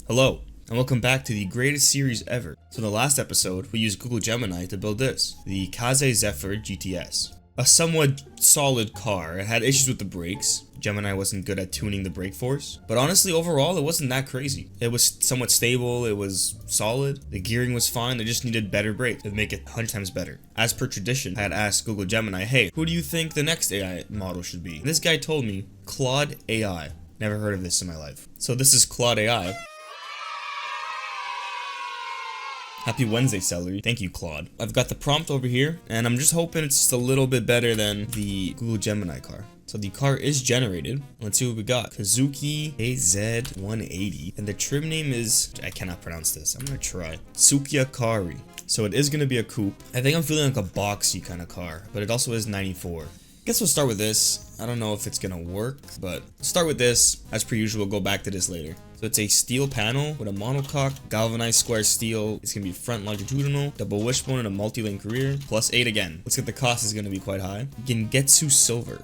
Hello, and welcome back to the greatest series ever. So in the last episode, we used Google Gemini to build this, the Kz-180 GTS. A somewhat solid car. It had issues with the brakes. Gemini wasn't good at tuning the brake force. But honestly, overall, it wasn't that crazy. It was somewhat stable, it was solid, the gearing was fine, they just needed better brakes to make it 100 times better. As per tradition, I had asked Google Gemini, hey, who do you think the next AI model should be? And this guy told me, Claude AI. Never heard of this in my life. So this is Claude AI. Happy Wednesday, celery. Thank you, Claude. I've got the prompt over here, and I'm just hoping it's just a little bit better than the Google Gemini car. So the car is generated. Let's see what we got. Kazuki Kz-180. And the trim name is, I cannot pronounce this. I'm gonna try. Kari. So it is gonna be a coupe. I think I'm feeling like a boxy kind of car, but it also is 94. Guess we'll start with this. I don't know if it's gonna work, but start with this. As per usual, we'll go back to this later. So it's a steel panel with a monocoque, galvanized square steel. It's gonna be front longitudinal, double wishbone, and a multi-link rear, plus 8 again. Looks like the cost is gonna be quite high. Gengetsu silver.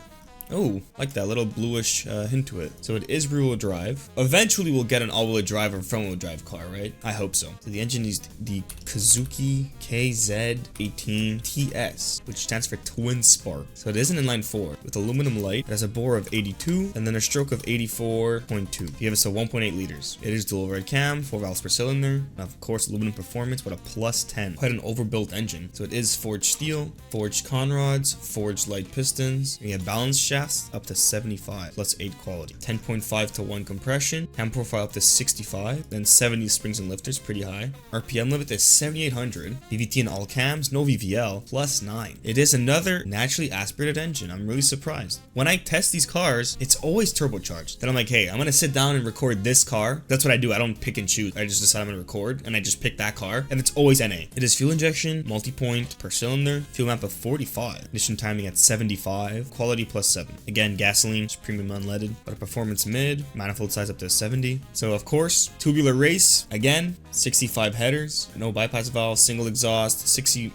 Oh, like that little bluish hint to it. So it is rear-wheel drive. Eventually we'll get an all-wheel drive or front-wheel drive car, right? I hope so. So the engine is the Kazuki Kz-180 TS, which stands for twin spark. So it is an inline 4 with aluminum light. It has a bore of 82 and then a stroke of 84.2. Give us a 1.8 liters. It is dual red cam, 4 valves per cylinder. And of course, aluminum performance, but a plus 10. Quite an overbuilt engine. So it is forged steel, forged conrods, forged light pistons. We have balance shaft up to 75 plus 8 quality, 10.5 to 1 compression, cam profile up to 65, then 70 springs and lifters, pretty high. RPM limit is 7800, VVT in all cams, no VVL, plus 9. It is another naturally aspirated engine. I'm really surprised. When I test these cars, it's always turbocharged. Then I'm like, hey, I'm gonna sit down and record this car. That's what I do. I don't pick and choose. I just decide I'm gonna record and I just pick that car, and it's always NA. It is fuel injection, multi-point per cylinder, fuel map of 45, ignition timing at 75, quality plus 7. Again, gasoline is premium unleaded, but a performance mid, manifold size up to 70. So of course, tubular race, again, 65 headers, no bypass valve, single exhaust, 60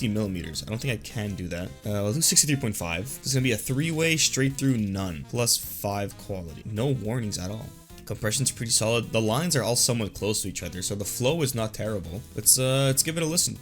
millimeters. I don't think I can do that. I'll do 63.5. This is gonna be a 3-way straight through none, plus 5 quality. No warnings at all. Compression's pretty solid. The lines are all somewhat close to each other, so the flow is not terrible. Let's give it a listen.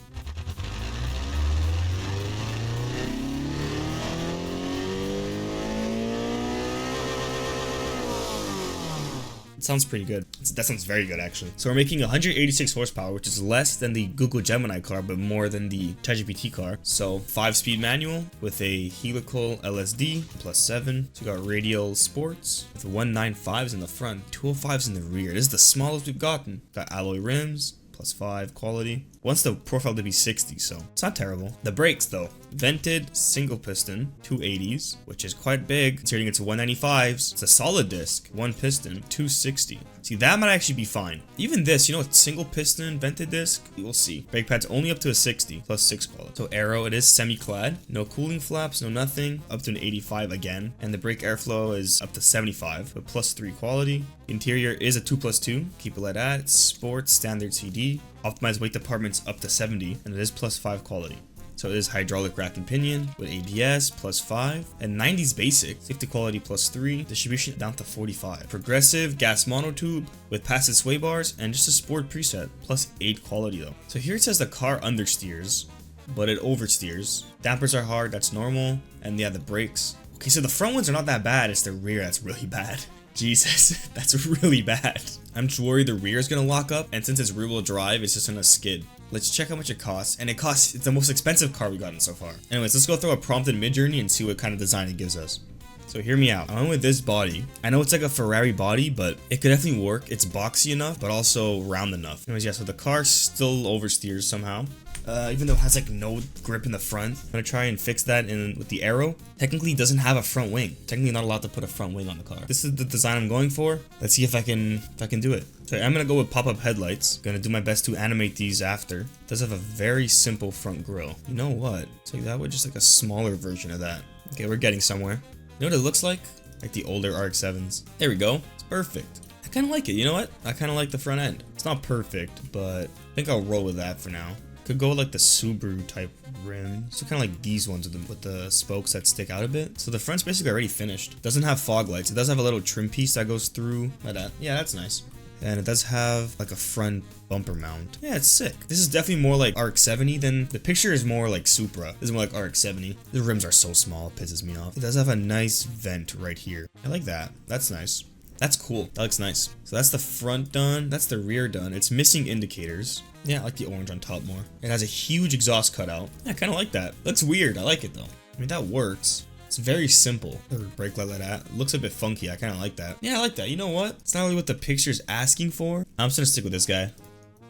Sounds pretty good. That sounds very good, actually. So we're making 186 horsepower, which is less than the Google Gemini car, but more than the ChatGPT car. So 5-speed manual with a helical LSD, plus 7. So we got radial sports with 195s in the front, 205s in the rear. This is the smallest we've gotten. Got alloy rims, plus 5 quality. Wants the profile to be 60, so it's not terrible. The brakes though, vented single piston, 280s, which is quite big considering it's 195s. It's a solid disc, 1 piston, 260. See, that might actually be fine. Even this, you know, it's single piston, vented disc, we'll see. Brake pads only up to a 60, plus 6 quality. So aero, it is semi-clad, no cooling flaps, no nothing, up to an 85 again. And the brake airflow is up to 75, with plus 3 quality. Interior is a 2+2, keep it like that. It's sports, standard CD. Optimized weight department's up to 70, and it is plus 5 quality. So it is hydraulic rack and pinion with ABS plus 5 and 90s basic, safety quality plus 3, distribution down to 45. Progressive gas monotube with passive sway bars and just a sport preset plus 8 quality though. So here it says the car understeers, but it oversteers. Dampers are hard, that's normal, and yeah, the brakes. Okay, so the front ones are not that bad, it's the rear that's really bad. Jesus, that's really bad. I'm just worried the rear is gonna lock up, and since it's rear-wheel drive, it's just gonna skid. Let's check how much it costs, and it's the most expensive car we've gotten so far. Anyways, let's go throw a prompt in Midjourney and see what kind of design it gives us. So hear me out. I went with this body. I know it's like a Ferrari body, but it could definitely work. It's boxy enough, but also round enough. Anyways, yeah, so the car still oversteers somehow. Even though it has like no grip in the front. I'm gonna try and fix that with the Aero. Technically it doesn't have a front wing. Technically not allowed to put a front wing on the car. This is the design I'm going for. Let's see if I can do it. So I'm gonna go with pop-up headlights. Gonna do my best to animate these after. It does have a very simple front grille. You know what? It's like that with just like a smaller version of that. Okay, we're getting somewhere. You know what it looks like? Like the older RX-7s. There we go. It's perfect. I kind of like it. You know what? I kind of like the front end. It's not perfect, but I think I'll roll with that for now. Could go like the Subaru type rim. So kind of like these ones with the spokes that stick out a bit. So the front's basically already finished. Doesn't have fog lights. It does have a little trim piece that goes through like that. Yeah, that's nice. And it does have like a front bumper mount. Yeah, it's sick. This is definitely more like RX-70 than the picture is more like Supra. This is more like RX-70. The rims are so small, it pisses me off. It does have a nice vent right here. I like that. That's nice. That's cool. That looks nice. So that's the front done. That's the rear done. It's missing indicators. Yeah, I like the orange on top more. It has a huge exhaust cutout. Yeah, I kind of like that. Looks weird. I like it though. I mean, that works. It's very simple. Brake light like that. It looks a bit funky. I kind of like that. Yeah, I like that. You know what? It's not really what the picture's asking for. I'm just gonna stick with this guy.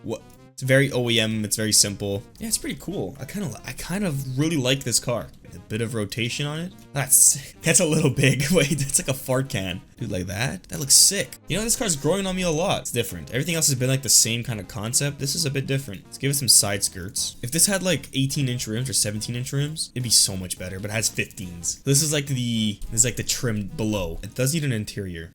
What? It's very OEM. It's very simple. Yeah, it's pretty cool. I kind of really like this car. A bit of rotation on it. That's a little big. Wait, it's like a fart can. Dude, like that? That looks sick. You know, this car's growing on me a lot. It's different. Everything else has been like the same kind of concept. This is a bit different. Let's give it some side skirts. If this had like 18-inch rims or 17-inch rims, it'd be so much better, but it has 15s. This is like the trim below. It does need an interior.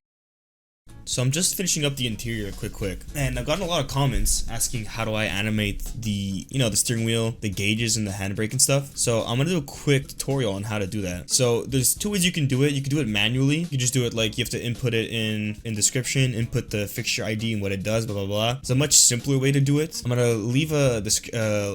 So I'm just finishing up the interior quick. And I've gotten a lot of comments asking how do I animate the, the steering wheel, the gauges and the handbrake and stuff. So I'm gonna do a quick tutorial on how to do that. So there's two ways you can do it. You can do it manually. You can just do it like you have to input it in description, input the fixture ID and what it does, blah, blah, blah. It's a much simpler way to do it. I'm gonna leave a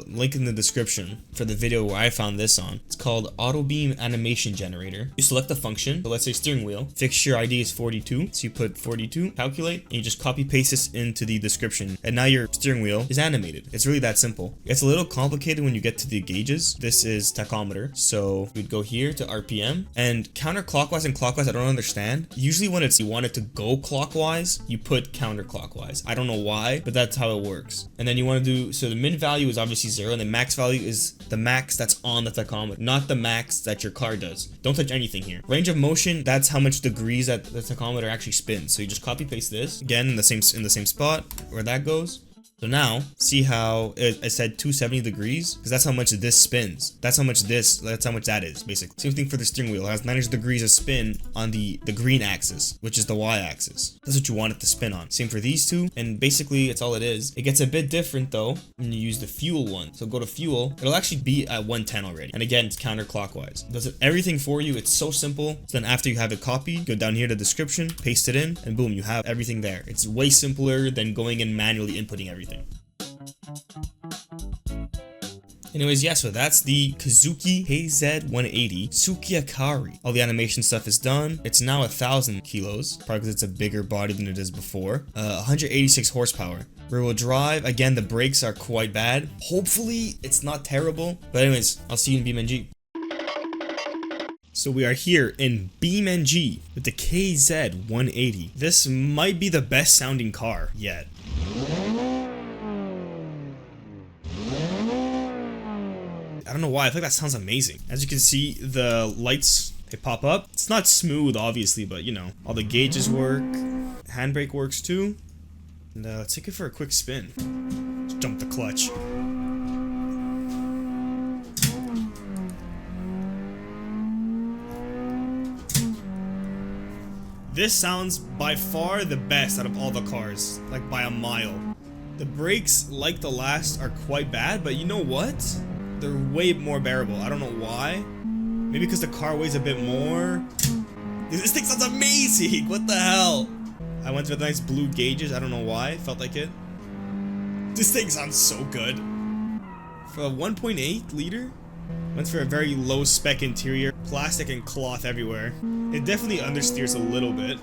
link in the description for the video where I found this on. It's called Auto Beam Animation Generator. You select the function. So let's say steering wheel. Fixture ID is 42. So you put 42. Calculate, and you just copy paste this into the description, and now your steering wheel is animated. It's really that simple. It's a little complicated when you get to the gauges. This is tachometer, so we'd go here to RPM, and counterclockwise and clockwise I don't understand. Usually when you want it to go clockwise, you put counterclockwise. I don't know why, but that's how it works. And then you want to do, so the min value is obviously 0, and the max value is the max that's on the tachometer, not the max that your car does. Don't touch anything here. Range of motion, that's how much degrees that the tachometer actually spins. So you just copy paste this again in the same spot where that goes. So now see how it said 270 degrees, because that's how much this spins. That's how much that is basically. Same thing for the steering wheel. It has 90 degrees of spin on the green axis, which is the Y axis. That's what you want it to spin on. Same for these two, and basically it's all it is. It gets a bit different though when you use the fuel one. So go to fuel, it'll actually be at 110 already. And again, it's counterclockwise. It does everything for you. It's so simple. So then after you have it copied, go down here to description, paste it in, and boom, you have everything there. It's way simpler than going and manually inputting everything. Anyways, yeah, so that's the Kazuki Kz-180 Tsukiakari. All the animation stuff is done. It's now 1,000 kilos, probably because it's a bigger body than it is before. 186 horsepower. Rear wheel drive. Again, the brakes are quite bad. Hopefully, it's not terrible. But anyways, I'll see you in BeamNG. So we are here in BeamNG with the Kz-180. This might be the best sounding car yet. I don't know why, I feel like that sounds amazing. As you can see, the lights, they pop up. It's not smooth, obviously, but you know, all the gauges work. Handbrake works too. And let's take it for a quick spin. Just dump the clutch. This sounds by far the best out of all the cars, like by a mile. The brakes, like the last, are quite bad, but you know what? They're way more bearable. I don't know why. Maybe because the car weighs a bit more. This thing sounds amazing. What the hell? I went with nice blue gauges. I don't know why. Felt like it. This thing sounds so good. For a 1.8 liter, went for a very low spec interior. Plastic and cloth everywhere. It definitely understeers a little bit.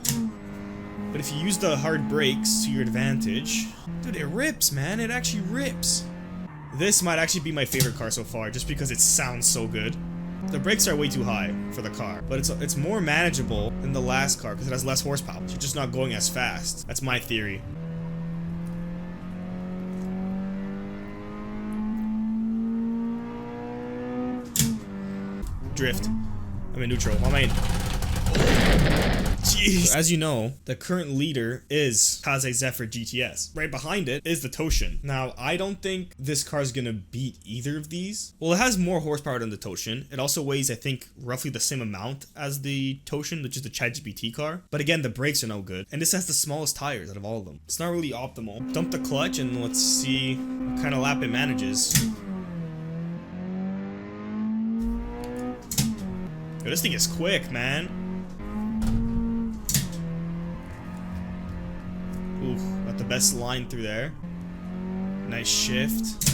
But if you use the hard brakes to your advantage, dude, it rips, man. It actually rips. This might actually be my favorite car so far, just because it sounds so good. The brakes are way too high for the car, but it's more manageable than the last car because it has less horsepower. You're just not going as fast. That's my theory. Drift. I'm in neutral. Why am I in? Jeez. As you know, the current leader is Kaze GTS. Right behind it is the Toshin. Now, I don't think this car is gonna beat either of these. Well, it has more horsepower than the Toshin. It also weighs, I think, roughly the same amount as the Toshin, which is the ChatGPT car. But again, the brakes are no good. And this has the smallest tires out of all of them. It's not really optimal. Dump the clutch and let's see what kind of lap it manages. Yo, this thing is quick, man. Oof, not the best nice line through there. Nice shift.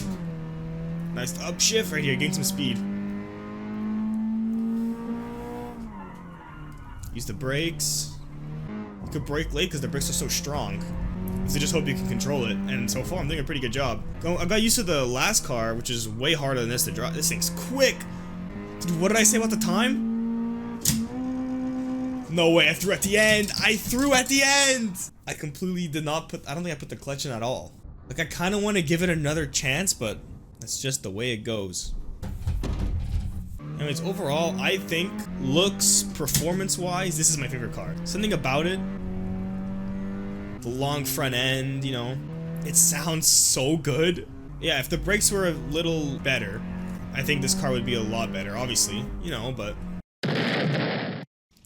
Nice upshift right here. Gain some speed. Use the brakes. You could brake late because the brakes are so strong. So just hope you can control it. And so far, I'm doing a pretty good job. I got used to the last car, which is way harder than this to drive. This thing's quick. Dude, what did I say about the time? No way, I threw at the end. I threw at the end. I completely did not put, I don't think I put the clutch in at all. Like, I kind of want to give it another chance, but that's just the way it goes. Anyways, overall, I think looks, performance-wise, this is my favorite car. Something about it, the long front end, you know, it sounds so good. Yeah, if the brakes were a little better, I think this car would be a lot better, obviously, you know, but...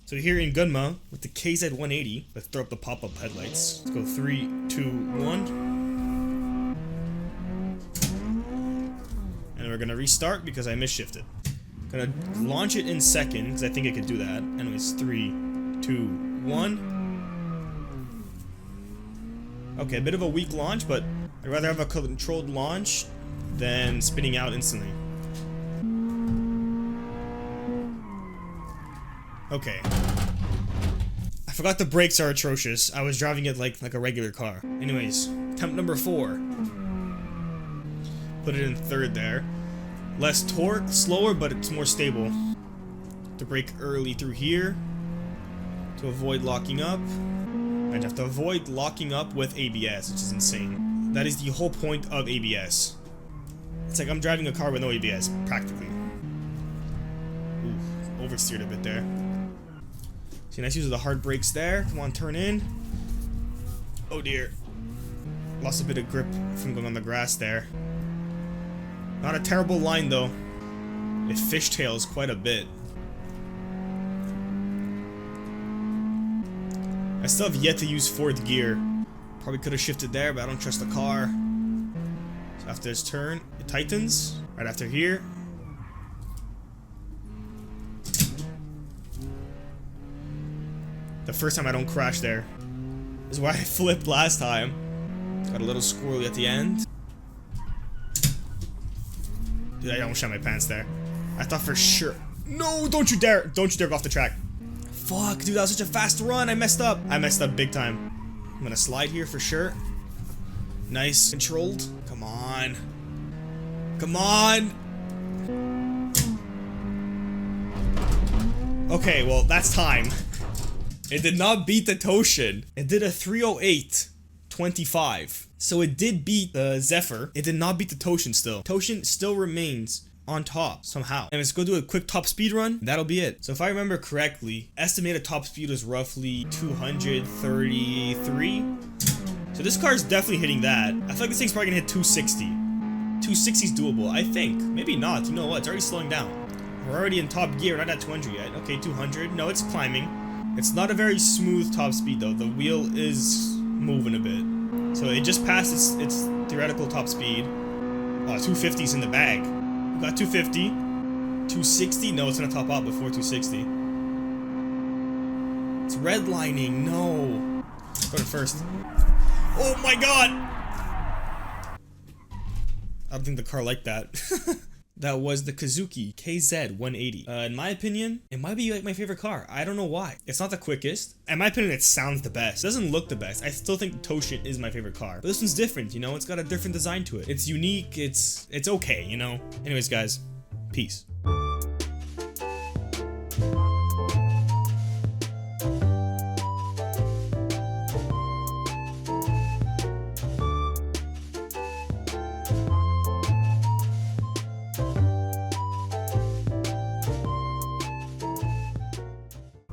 So here in Gunma, with the Kz-180, let's throw up the pop-up headlights. Let's go 3, 2, 1. And we're gonna restart because I misshifted. Gonna launch it in second, because I think I could do that. Anyways, 3, 2, 1. Okay, a bit of a weak launch, but I'd rather have a controlled launch than spinning out instantly. Okay. I forgot the brakes are atrocious. I was driving it like a regular car. Anyways, attempt number 4. Put it in third there. Less torque, slower, but it's more stable. To brake early through here to avoid locking up. I'd have to avoid locking up with ABS, which is insane. That is the whole point of ABS. It's like I'm driving a car with no ABS, practically. Ooh, oversteered a bit there. See, nice use of the hard brakes there. Come on, turn in. Oh dear. Lost a bit of grip from going on the grass there. Not a terrible line though. It fishtails quite a bit. I still have yet to use fourth gear. Probably could have shifted there, but I don't trust the car. So after this turn, it tightens. Right after here. The first time I don't crash there. This is why I flipped last time. Got a little squirrely at the end. Dude, I almost shot my pants there. I thought for sure. No, don't you dare. Don't you dare go off the track. Fuck, dude, that was such a fast run. I messed up. I messed up big time. I'm gonna slide here for sure. Nice. Controlled. Come on. Come on. Okay, well, that's time. It did not beat the Toshin. It did a 308.25. So it did beat the Zephyr. It did not beat the Toshin still. Toshin still remains on top somehow. And let's go do a quick top speed run. That'll be it. So if I remember correctly, estimated top speed was roughly 233. So this car is definitely hitting that. I feel like this thing's probably gonna hit 260. 260 is doable, I think. Maybe not. You know what? It's already slowing down. We're already in top gear. We're not at 200 yet. Okay, 200. No, it's climbing. It's not a very smooth top speed though. The wheel is moving a bit. So it just passed its theoretical top speed. Oh, 250's in the bag. We got 250. 260? No, it's gonna top out before 260. It's redlining. No. Go to first. Oh my god! I don't think the car liked that. That was the Kazuki Kz-180. In my opinion, it might be like my favorite car. I don't know why. It's not the quickest. In my opinion, it sounds the best. It doesn't look the best. I still think the Toshin is my favorite car. But this one's different, you know? It's got a different design to it. It's unique. It's okay, you know? Anyways, guys, peace.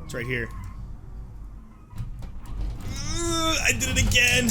It's right here. I did it again!